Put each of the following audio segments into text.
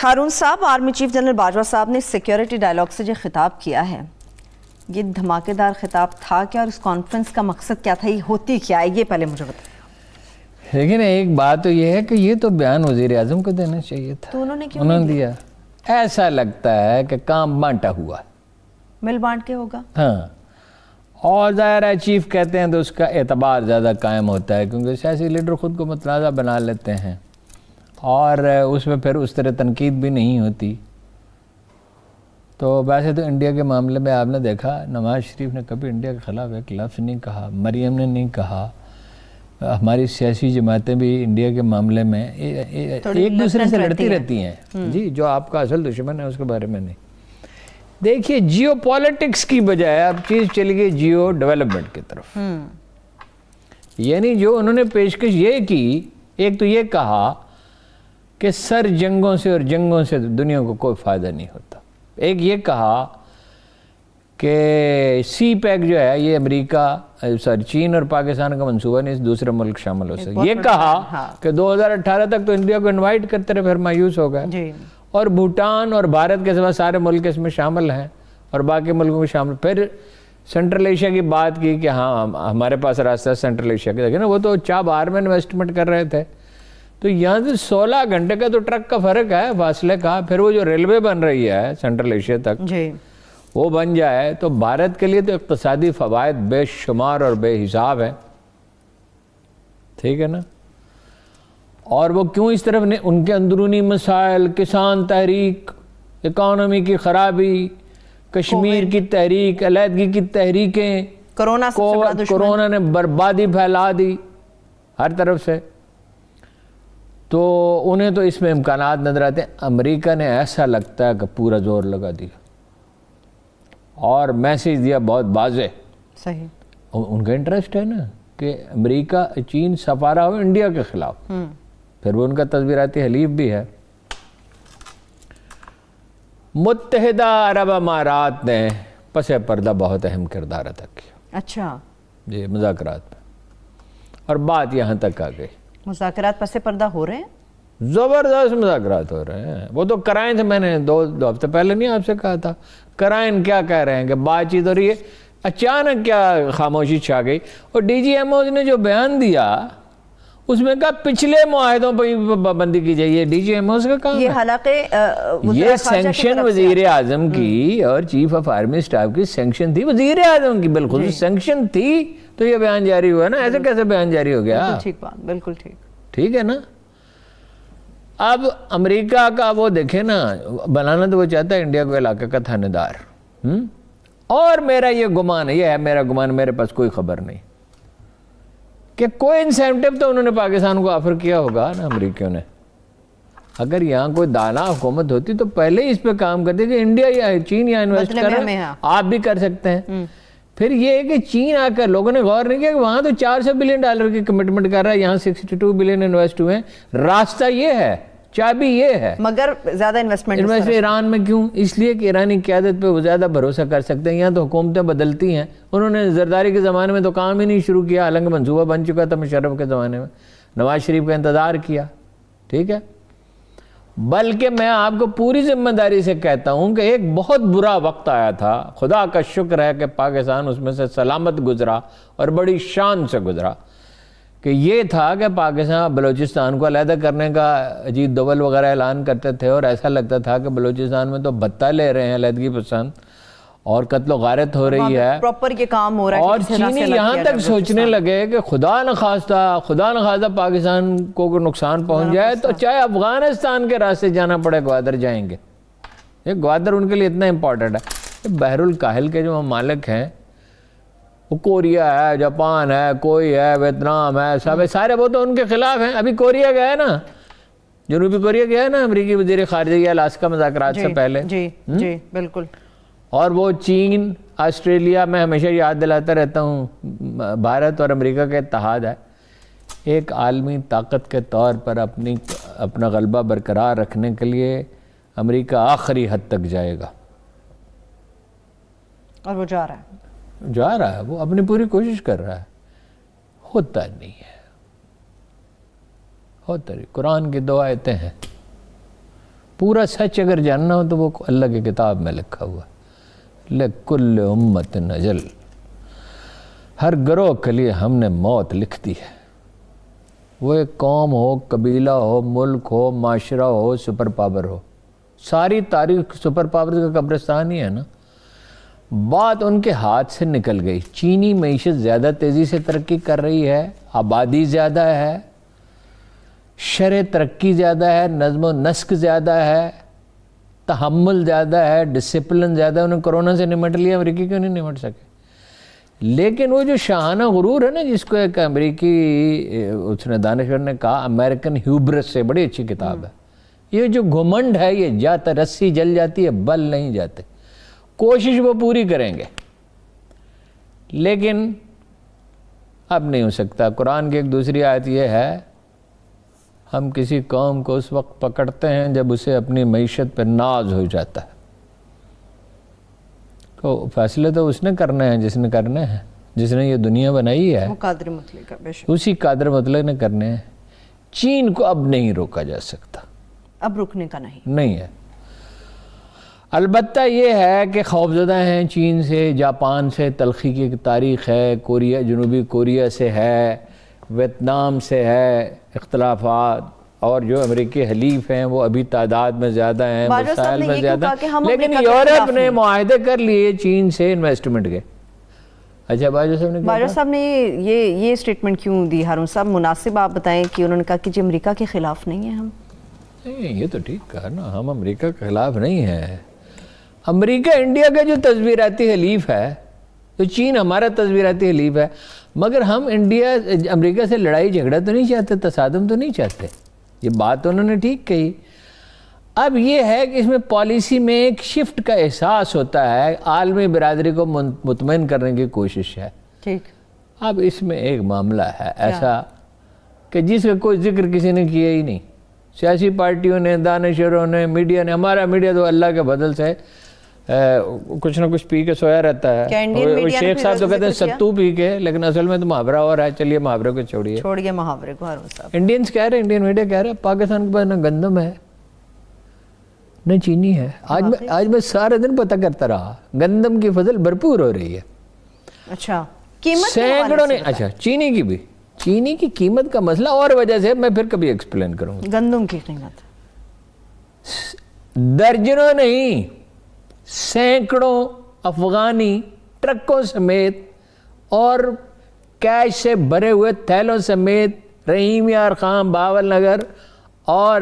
ہارون صاحب، army chief general Bajwa صاحب نے سیکیورٹی ڈائلاگ سے جو خطاب کیا ہے، یہ دھماکے دار خطاب تھا کیا اور اس کانفرنس کا مقصد کیا تھا؟ یہ ہوتی کیا ہے، یہ پہلے مجھے بتائیں۔ لیکن ایک بات تو یہ ہے کہ یہ تو بیان وزیر اعظم کو دینا چاہیے تھا، تو انہوں نے کیوں نہیں دیا؟ ایسا لگتا ہے کہ کام بانٹا ہوا، مل بانٹ کے ہوگا۔ ہاں، اور ظاہر ہے چیف کہتے ہیں تو اس کا اعتبار زیادہ قائم ہوتا ہے، کیونکہ سیاسی لیڈر خود کو متنازع بنا لیتے ہیں اور اس میں پھر اس طرح تنقید بھی نہیں ہوتی۔ تو ویسے تو انڈیا کے معاملے میں آپ نے دیکھا، نواز شریف نے کبھی انڈیا کے خلاف ایک لفظ نہیں کہا، مریم نے نہیں کہا، ہماری سیاسی جماعتیں بھی انڈیا کے معاملے میں ایک دوسرے سے لڑتی رہتی ہیں جی، جو آپ کا اصل دشمن ہے اس کے بارے میں نہیں۔ دیکھیے جیو پالیٹکس کی بجائے اب چیز چلی گئی جیو ڈیولپمنٹ کی طرف، یعنی جو انہوں نے پیشکش یہ کی، ایک تو یہ کہا کہ سر جنگوں سے اور جنگوں سے دنیا کو کوئی فائدہ نہیں ہوتا، ایک یہ کہا کہ سی پیک جو ہے یہ امریکہ چین اور پاکستان کا منصوبہ نہیں، دوسرے ملک شامل ہو سکے، یہ کہا کہ 2018 تک تو انڈیا کو انوائٹ کرتے رہے، پھر مایوس ہو گئے، اور بھوٹان اور بھارت کے سوا سارے ملک اس میں شامل ہیں اور باقی ملکوں میں شامل۔ پھر سینٹرل ایشیا کی بات کی کہ ہاں ہمارے پاس راستہ سینٹرل ایشیا کے، دیکھیں نا وہ تو چاب آر میں انویسٹمنٹ کر رہے تھے، تو یہاں سے 16 گھنٹے کا تو ٹرک کا فرق ہے فاصلے کا، پھر وہ جو ریلوے بن رہی ہے سینٹرل ایشیا تک وہ بن جائے تو بھارت کے لیے تو اقتصادی فوائد بے شمار اور بے حساب ہے، ٹھیک ہے نا۔ اور وہ کیوں اس طرف نے ان کے اندرونی مسائل، کسان تحریک، اکانومی کی خرابی، کشمیر کی تحریک، علیحدگی کی تحریکیں، کورونا نے بربادی پھیلا دی ہر طرف سے، تو انہیں تو اس میں امکانات نظر آتے ہیں۔ امریکہ نے ایسا لگتا ہے کہ پورا زور لگا دیا اور میسیج دیا بہت واضح، صحیح، ان کا انٹرسٹ ہے نا کہ امریکہ چین سفارہ ہو انڈیا کے خلاف، پھر وہ ان کا تصویراتی حلیف بھی ہے۔ متحدہ عرب امارات نے پس پردہ بہت اہم کردار ادا کیا، اچھا جی، مذاکرات میں، اور بات یہاں تک آ گئی۔ مذاکرات پس پردہ ہو رہے ہیں؟ زبردست مذاکرات ہو رہے ہیں، وہ تو کرائن تھے، میں نے دو ہفتے پہلے نہیں آپ سے کہا تھا، کرائن کیا کہہ رہے ہیں کہ بات چیت ہو رہی ہے، اچانک کیا خاموشی چھا گئی، اور ڈی جی ایم اوز نے جو بیان دیا اس میں کہا پچھلے معاہدوں پر پابندی کی جائے، ڈی جی ایم اوز کا کام ہے۔ یہ حالانکہ یہ سینکشن وزیر اعظم کی اور چیف آف آرمی سٹاف کی سینکشن تھی، وزیر اعظم کی بالخصوص سینکشن تھی، تو یہ بیان جاری ہوا نا، ایسے کیسے بیان جاری ہو گیا؟ ٹھیک بات، بالکل ٹھیک، ٹھیک ہے نا۔ اب امریکہ کا وہ دیکھیں نا، بنانا تو وہ چاہتا ہے انڈیا کو علاقے کا تھانے دار، اور میرا یہ گمان ہے، یہ ہے میرا گمان، میرے پاس کوئی خبر نہیں کہ کوئی انسینٹیو تو انہوں نے پاکستان کو آفر کیا ہوگا نا امریکیوں نے۔ اگر یہاں کوئی دانا حکومت ہوتی تو پہلے ہی اس پہ کام کرتی کہ انڈیا یا چین یا انویسٹ کر رہے ہیں، آپ بھی کر سکتے ہیں۔ پھر یہ ہے کہ چین آ کر لوگوں نے غور نہیں کیا کہ وہاں تو $400 بلین کی کمٹمنٹ کر رہا ہے، یہاں 62 بلین انویسٹ ہوئے ہیں، راستہ یہ ہے، چابی یہ ہے، مگر زیادہ انویسٹمنٹ ایران میں کیوں؟ اس لیے کہ ایرانی قیادت پہ وہ زیادہ بھروسہ کر سکتے ہیں، یہاں تو حکومتیں بدلتی ہیں، انہوں نے زرداری کے زمانے میں تو کام ہی نہیں شروع کیا، حالانکہ منصوبہ بن چکا تھا مشرف کے زمانے میں، نواز شریف کا انتظار کیا، ٹھیک ہے۔ بلکہ میں آپ کو پوری ذمہ داری سے کہتا ہوں کہ ایک بہت برا وقت آیا تھا، خدا کا شکر ہے کہ پاکستان اس میں سے سلامت گزرا اور بڑی شان سے گزرا، کہ یہ تھا کہ پاکستان بلوچستان کو علیحدہ کرنے کا اجیت دوول وغیرہ اعلان کرتے تھے، اور ایسا لگتا تھا کہ بلوچستان میں تو بھتہ لے رہے ہیں علیحدگی پسند، اور قتل و غارت ہو رہی ہے، پراپر یہ کام ہو رہا ہے، اور چینی یہاں تک سوچنے لگے کہ خدا نخواستہ پاکستان کو نقصان پہنچ جائے تو چاہے افغانستان کے راستے جانا پڑے گوادر جائیں گے۔ یہ گوادر ان کے لیے اتنا امپورٹنٹ ہے۔ بحر الکاہل کے جو ممالک ہیں، وہ کوریا ہے، جاپان ہے، کوئی ہے، ویتنام ہے، سب سارے وہ تو ان کے خلاف ہیں۔ ابھی کوریا گیا ہے نا، جنوبی کوریا گیا ہے نا امریکی وزیر خارجہ الاسکا مذاکرات سے پہلے، جی بالکل، اور وہ چین، آسٹریلیا، میں ہمیشہ یاد دلاتا رہتا ہوں، بھارت اور امریکہ کا اتحاد ہے، ایک عالمی طاقت کے طور پر اپنا غلبہ برقرار رکھنے کے لیے امریکہ آخری حد تک جائے گا، اور وہ جا رہا ہے، وہ اپنی پوری کوشش کر رہا ہے، ہوتا نہیں ہے، ہوتا نہیں۔ قرآن کی 2 آیتیں ہیں، پورا سچ اگر جاننا ہو تو وہ اللہ کی کتاب میں لکھا ہوا ہے، لِكُلِّ أُمَّةٍ أَجَلٌ، ہر گروہ کے لیے ہم نے موت لکھ دی ہے. وہ ایک قوم ہو، قبیلہ ہو، ملک ہو، معاشرہ ہو، سپر پاور ہو، ساری تاریخ سپر پاور کا قبرستان ہی ہے نا. بات ان کے ہاتھ سے نکل گئی. چینی معیشت زیادہ تیزی سے ترقی کر رہی ہے، آبادی زیادہ ہے، شرح ترقی زیادہ ہے، نظم و نسق زیادہ ہے، تحمل زیادہ ہے، ڈسپلن زیادہ ہے. انہیں کرونا سے نمٹ لیا، امریکی کیوں نہیں نمٹ سکے؟ لیکن وہ جو شاہانہ غرور ہے نا، جس کو ایک امریکی اس نے دانشور نے کہا امریکن ہیوبرس سے، بڑی اچھی کتاب ہے. یہ جو گھمنڈ ہے یہ جاتا، رسی جل جاتی ہے، بل نہیں جاتے. کوشش وہ پوری کریں گے لیکن اب نہیں ہو سکتا. قرآن کی ایک دوسری آیت یہ ہے، ہم کسی قوم کو اس وقت پکڑتے ہیں جب اسے اپنی معیشت پر ناز ہو جاتا ہے. تو فیصلے تو اس نے کرنے ہیں جس نے کرنے ہیں، جس نے یہ دنیا بنائی ہے، قادر مطلق کا بے شک، اسی قادر مطلق نے کرنے ہیں. چین کو اب نہیں روکا جا سکتا، اب رکنے کا نہیں ہے. البتہ یہ ہے کہ خوفزدہ ہیں چین سے، جاپان سے تلخی کی تاریخ ہے، کوریا، جنوبی کوریا سے ہے، ویتنام سے ہے اختلافات، اور جو امریکی حلیف ہیں وہ ابھی تعداد میں زیادہ ہیں، وسائل میں زیادہ، لیکن یورپ نے معاہدے کر لیے چین سے انویسٹمنٹ کے. اچھا باجوہ صاحب نے یہ اسٹیٹمنٹ کیوں دی ہارون صاحب؟ مناسب آپ بتائیں کہ انہوں نے کہا کہ جی امریکہ کے خلاف نہیں ہیں ہم. نہیں، یہ تو ٹھیک کہا نا، ہم امریکہ کے خلاف نہیں ہیں. امریکہ انڈیا کا جو تصویراتی حلیف ہے، تو چین ہمارا تصویراتی حلیف ہے، مگر ہم امریکہ سے لڑائی جھگڑا تو نہیں چاہتے، تصادم تو نہیں چاہتے. یہ بات انہوں نے ٹھیک کہی. اب یہ ہے کہ اس میں پالیسی میں ایک شفٹ کا احساس ہوتا ہے، عالمی برادری کو مطمئن کرنے کی کوشش ہے. ٹھیک. اب اس میں ایک معاملہ ہے ایسا کہ جس کا کوئی ذکر کسی نے کیا ہی نہیں. سیاسی پارٹیوں نے، دانشوروں نے، میڈیا نے. ہمارا میڈیا تو اللہ کے بدل سے کچھ نہ کچھ پی کے سویا رہتا ہے. شیخ صاحب تو کہتے ہیں ستو پی کے، لیکن اصل میں تو محاورہ اور ہے. چلیے محاورے کو چھوڑیے محاورے کو. ہارون صاحب انڈینز کہہ رہے ہیں، انڈین میڈیا کہہ رہے ہیں پاکستان کے پاس نہ گندم ہے نہ چینی ہے. آج میں سارے دن پتہ کرتا رہا، گندم کی فصل بھرپور ہو رہی ہے. اچھا، قیمت سینکڑوں نے. اچھا چینی کی بھی، چینی کی قیمت کا مسئلہ اور وجہ سے میں پھر کبھی ایکسپلین کروں گا. گندم کی قیمت درجنوں نہیں، سینکڑوں افغانی ٹرکوں سمیت اور کیش سے بھرے ہوئے تھیلوں سمیت رحیم یار خان باول نگر اور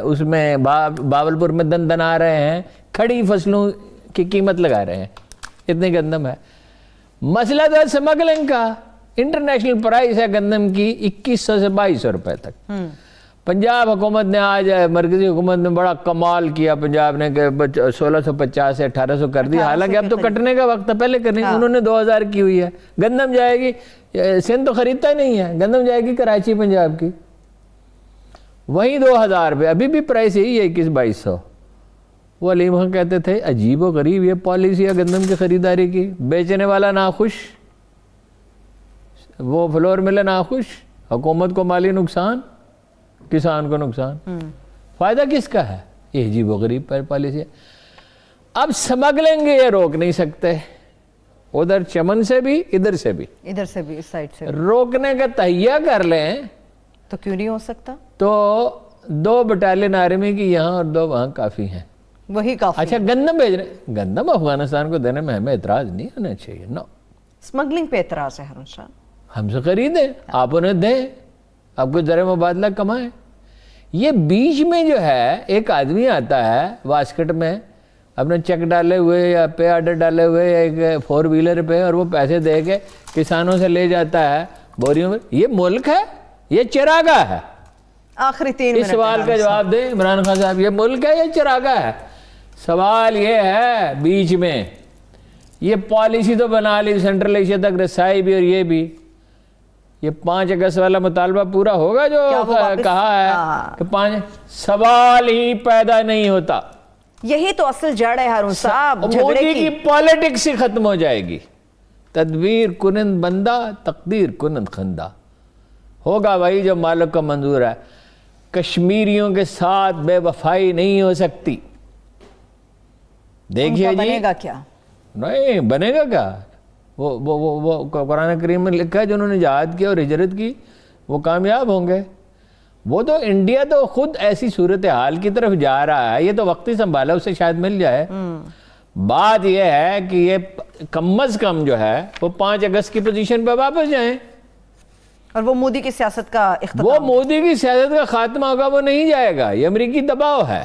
اس میں باولپور میں دن آ رہے ہیں، کھڑی فصلوں کی قیمت لگا رہے ہیں. اتنی گندم ہے. مسئلہ تو سمگلنگ کا. انٹرنیشنل پرائس ہے گندم کی 2100 سے 2200 روپے تک. پنجاب حکومت نے آج، مرکزی حکومت نے بڑا کمال کیا پنجاب نے کہ 1650 سے 1800 کر دی. حالانکہ اب تو کٹنے کا وقت ہے، پہلے کرنے. انہوں نے 2000 کی ہوئی ہے. گندم جائے گی، سندھ تو خریدتا ہی نہیں ہے، گندم جائے گی کراچی پنجاب کی، وہیں 2000 روپے. ابھی بھی پرائس یہی ہے 2100-2200. وہ علیم خان کہتے تھے عجیب و غریب یہ پالیسی ہے گندم کی خریداری کی. بیچنے والا ناخوش، وہ فلور ملے ناخوش، حکومت کو مالی نقصان، کسان کو نقصان. فائدہ کس کا ہے؟ یہ عجیب و غریب پالیسی ہے. اب سمگلنگ یہ روک نہیں سکتے، ادھر چمن سے بھی ادھر سے بھی اس سائڈ سے روکنے کا تہیہ کر لیں تو کیوں نہیں ہو سکتا؟ تو 2 بٹالین آرمی کی یہاں اور 2 وہاں کافی ہیں. وہی کافی. اچھا گندم بھیج رہے، گندم افغانستان کو دینے میں ہمیں اعتراض نہیں ہونا چاہیے. نو، سمگلنگ پہ اعتراض ہے ہارون صاحب. ہم سے خریدیں، آپ انہیں دیں، آپ کو زر مبادلہ کمائیں. یہ بیچ میں جو ہے ایک آدمی آتا ہے واسکٹ میں اپنے چیک ڈالے ہوئے یا پے آرڈر ڈالے ہوئے یا ایک 4 ویلر پہ، اور وہ پیسے دے کے کسانوں سے لے جاتا ہے بوریوں میں. یہ ملک ہے، یہ چراگاہ ہے. آخری 3 اس سوال کا جواب دیں عمران خان صاحب، یہ ملک ہے یا چراگاہ ہے؟ سوال یہ ہے بیچ میں. یہ پالیسی تو بنا لی، سینٹرل ایشیا تک رسائی بھی اور یہ بھی. یہ 5 اگست والا مطالبہ پورا ہوگا جو کہا ہے کہ 5، سوال ہی پیدا نہیں ہوتا. یہی تو اصل جڑ ہے ہارون صاحب. مودی کی پالیٹکس ہی ختم ہو جائے گی. تدبیر کنند بندہ، تقدیر کنند خندہ. ہوگا بھائی جو مالک کا منظور ہے. کشمیریوں کے ساتھ بے وفائی نہیں ہو سکتی. دیکھیے جی بنے گا کیا؟ نہیں بنے گا کیا؟ وہ قرآن کریم میں لکھا ہے جنہوں نے جہاد کیا اور ہجرت کی وہ کامیاب ہوں گے. وہ تو انڈیا تو خود ایسی صورتحال کی طرف جا رہا ہے, یہ تو وقتی سنبھالا اسے شاید مل جائے. بات یہ ہے کہ یہ کم از کم جو ہے وہ 5 اگست کی پوزیشن پہ واپس جائیں. اور وہ مودی کی سیاست کا اختتام, وہ مودی کی سیاست کا خاتمہ ہوگا, وہ نہیں جائے گا. یہ امریکی دباؤ ہے.